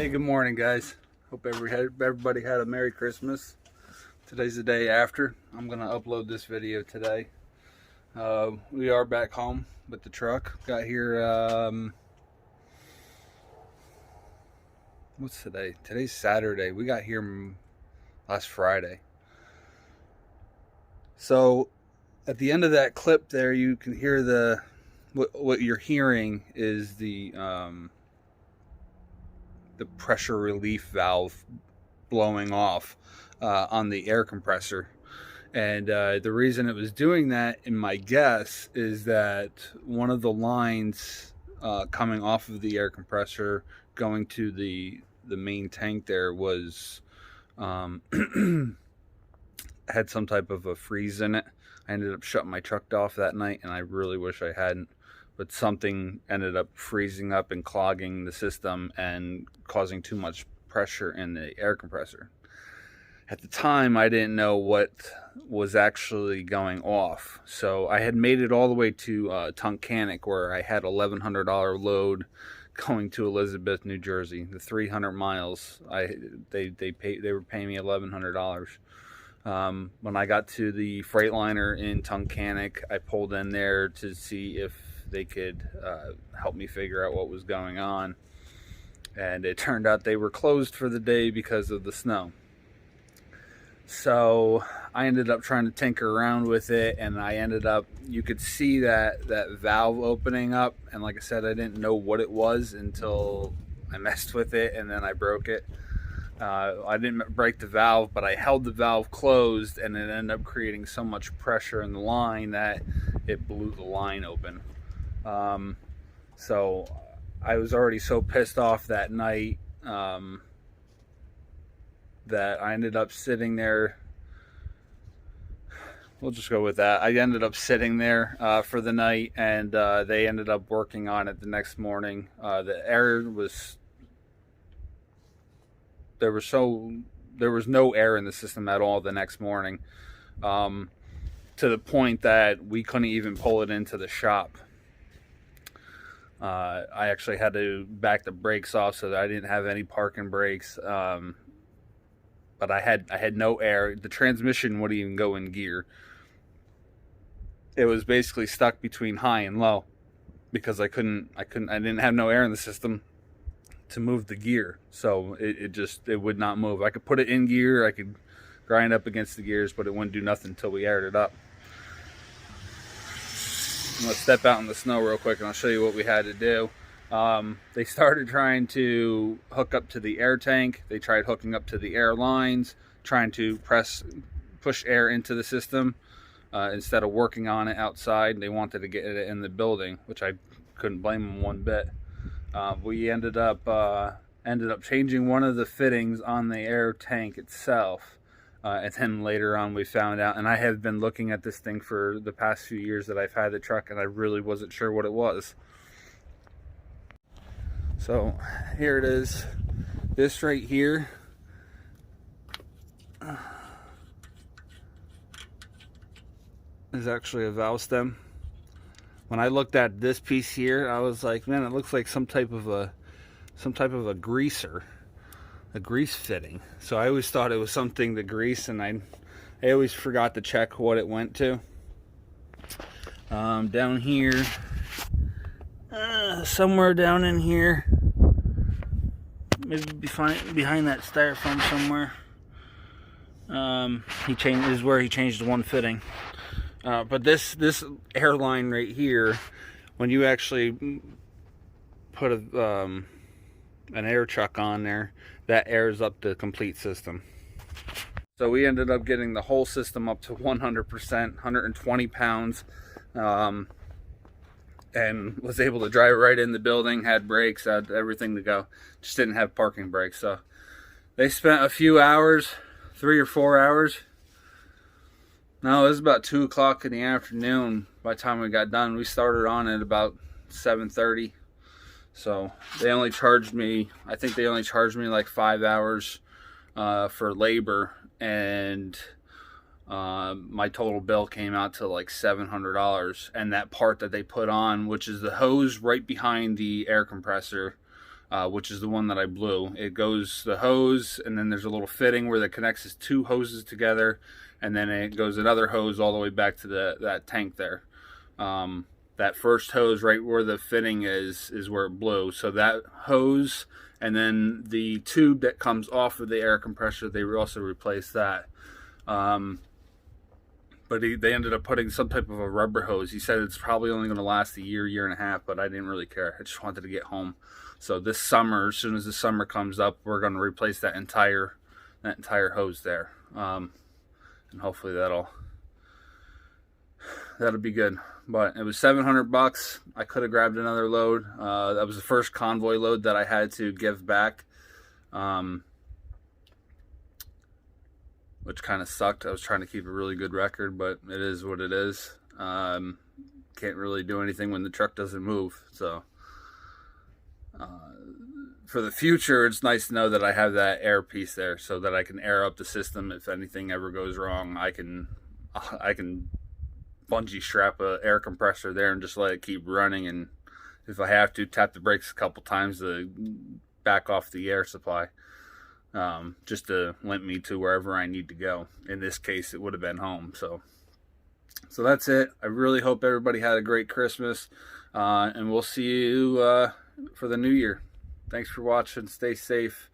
Hey, good morning, guys. Hope everybody had a Merry Christmas. Today's the day after. I'm gonna upload this video today. We are back home with the truck. Got here. What's today? Today's Saturday. We got here last Friday. So at the end of that clip there, you can hear what you're hearing is the pressure relief valve blowing off on the air compressor. And the reason it was doing that, in my guess, is that one of the lines coming off of the air compressor going to the main tank there was had some type of a freeze in it. I ended up shutting my truck off that night, and I really wish I hadn't. But something ended up freezing up and clogging the system and causing too much pressure in the air compressor. At the time, I didn't know what was actually going off. So I had made it all the way to Tunkhannock, where I had $1,100 load going to Elizabeth, New Jersey. The 300 miles, they were paying me $1,100. When I got to the Freightliner in Tunkhannock, I pulled in there to see if they could help me figure out what was going on. And it turned out they were closed for the day because of the snow. So I ended up trying to tinker around with it, and I ended up, you could see that valve opening up, and like I said, I didn't know what it was until I messed with it, and then I broke it. I didn't break the valve, but I held the valve closed, and it ended up creating so much pressure in the line that it blew the line open. So I was already so pissed off that night that I ended up sitting there. We'll just go with that. I ended up sitting there for the night, and they ended up working on it the next morning. The air was, there was no air in the system at all the next morning, to the point that we couldn't even pull it into the shop. I actually had to back the brakes off so that I didn't have any parking brakes. But I had no air. The transmission wouldn't even go in gear. It was basically stuck between high and low because I didn't have no air in the system to move the gear. So it would not move. I could put it in gear, I could grind up against the gears, but it wouldn't do nothing until we aired it up. Let's step out in the snow real quick and I'll show you what we had to do. They started trying to hook up to the air tank. They tried hooking up to the air lines, trying to push air into the system instead of working on it outside. They wanted to get it in the building, which I couldn't blame them one bit. We ended up changing one of the fittings on the air tank itself. And then later on we found out, and I have been looking at this thing for the past few years that I've had the truck, and I really wasn't sure what it was. So here it is. This right here is actually a valve stem. When I looked at this piece here, I was like, man, it looks like some type of a greaser. A grease fitting. So I always thought it was something to grease, and I always forgot to check what it went to. Down here, somewhere down in here, maybe behind that styrofoam somewhere. This is where he changed one fitting. But this airline right here, when you actually put an air chuck on there, that airs up the complete system. So we ended up getting the whole system up to 100%, 120 pounds, and was able to drive right in the building, had brakes, had everything to go. Just didn't have parking brakes. So they spent a few hours, 3 or 4 hours. No, it was about 2 o'clock in the afternoon by the time we got done. We started on at about 7:30. So they only charged me, I think they only charged me like 5 hours for labor, and my total bill came out to like $700. And that part that they put on, which is the hose right behind the air compressor, which is the one that I blew. It goes the hose, and then there's a little fitting where that connects his two hoses together, and then it goes another hose all the way back to that tank there. That first hose right where the fitting is where it blew. So that hose, and then the tube that comes off of the air compressor, they also replaced that. But they ended up putting some type of a rubber hose. He said it's probably only going to last a year and a half, but I didn't really care. I just wanted to get home. So this summer, as soon as the summer comes up, we're going to replace that entire hose there. And hopefully that'll be good. But it was $700. I could have grabbed another load. That was the first convoy load that I had to give back, which kind of sucked. I was trying to keep a really good record, but it is what it is. Can't really do anything when the truck doesn't move. So for the future, it's nice to know that I have that air piece there, so that I can air up the system. If anything ever goes wrong, I can bungee strap a air compressor there and just let it keep running, and if I have to, tap the brakes a couple times to back off the air supply, just to limp me to wherever I need to go. In this case, it would have been home. So that's it. I really hope everybody had a great Christmas, and we'll see you for the new year. Thanks for watching. Stay safe.